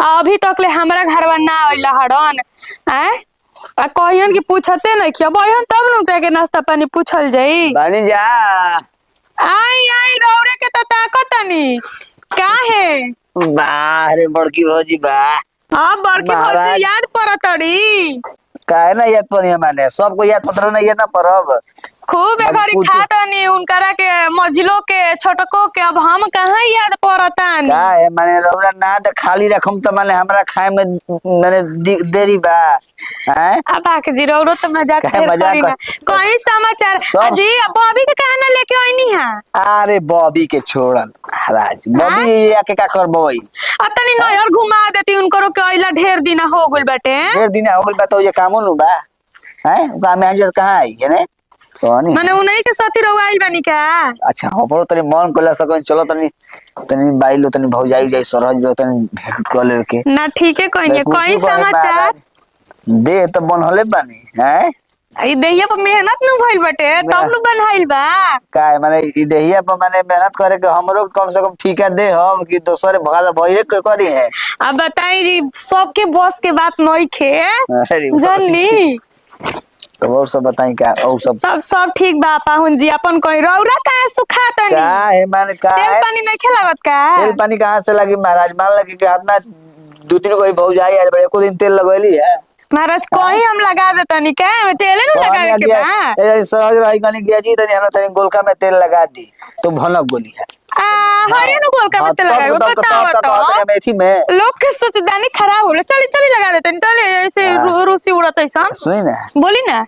अभी तक ले हमरा घरवा ना आइला हड़न। हैं आ कहियन की पूछते नहीं किया बहन तब न के नाश्ता पानी पूछल जाई। बानी जा आई आई रौरे के त ताकतनी काहे बाहरे बड़की भौजी बा अब बड़की भौजी याद परतड़ी काहे ना याद पड़ी माने सबको याद पत्र नहीं है ना परब खूब घरी खातनी उनकरा के मझिलो के छोटको के अब हम कहाँ याद परतानी का है माने रौरा ना त खाली रखम त माने हमरा खाए में माने देरी बा हैं अब आके जी रौरो त मजाक करी ना कोई समाचार जी बॉबी के कहां ना लेके आईनी हां। अरे बॉबी के छोड़न महाराज बॉबी आके का करबई अतनी नहर घुमा देती उनको के आइला ढेर दिन हो गइल बाटे ढेर दिन हो गइल बा तो ये कामो नु बा हैं का में हजर कहां आई है ने कोनी माने उन्हीं के साथी रहुआ आइल बानी का। अच्छा हमरो तनी मन कोला सकन चलो तनी तनी बाइलो तनी भौजाई जाई सरहज जो तनी भेंट कर ले के ना ठीक है कोई समाचार दे त बनहले बानी हैं ई देहिया पर मेहनत न भइल बाटे तब न बनहाइल बा काय माने ई देहिया पर माने मेहनत करे के हमरो कम से कम ठीका दे हम कि दोसर भागा भइले के करी है। अब बताई जी सबके बस के बात नहीं खे जाननी तो और सब बताई का और सब ठीक बा पाहुन जी अपन कोई रौरा काहे सुखा तनी का है माने का तेल पानी नहीं खेलावत का तेल पानी कहां से लगी महाराज मान लगी कि अपना दो दिन कोई भौजाई आइल बड़े को दिन तेल लगैली है महाराज कोई हम लगा दे तनी का में तेल न लगा के बा ए सरहज रही कनी गया जी तनी हमरा तनी गोलका में तेल लगा दी तो भनक गोली है हरिया न गोलका में तेल लगाए बताओ तो मेथी में लोग के सोचदानी खराब होला चली लगा देते टले ऐसे रूसी उड़त ऐसा सुनी ना बोली ना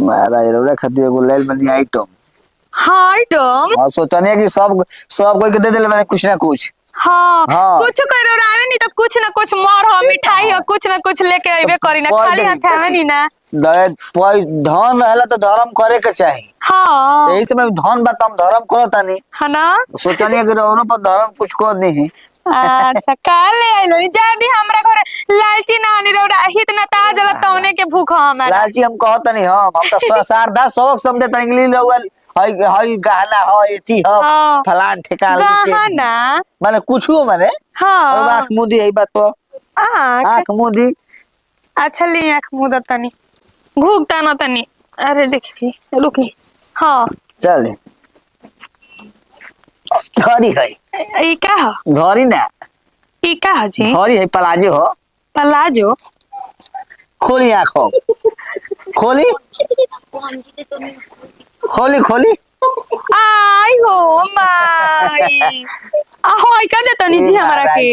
महाराज रौरा खातिर एगो लेल बनी आइटम हां आइटम हां सोचने कि सब कोई के दे देले मैंने कुछ ना कुछ हाँ कुछ करो रावे नहीं तो कुछ ना कुछ मोर हो मिठाई हो कुछ ना कुछ लेके आइबे करी ना खाली हाथ आवे नहीं ना धन रहला तो धर्म करे के चाहिए। हां यही से मैं धन बताम धर्म करता नहीं है ना सोचनी कि औरों पर धर्म कुछ कर नहीं अच्छा काले आइलो जदी हमरा घरे लालची ना आनी रौरा हित ना ताज जला तौने के भूख हमरा लालची हम कहत नहीं हम तो सारदा शौक समझे त इंग्लिश लोग हई गहना हो एथी हो फलान ठेकान गहना माने कुछ हो माने हां और आंख मुदी है बात तो आंख मुदी अच्छा ली आंख मुदा तनी घूगता ना तनी अरे देखी रुकी हां चल घड़ी है ई का हो घड़ी ना ई का हो जी घड़ी है पलाजो खोली आंखों खोली खोली आई हो माई आहो आई का देतनी जी हमरा के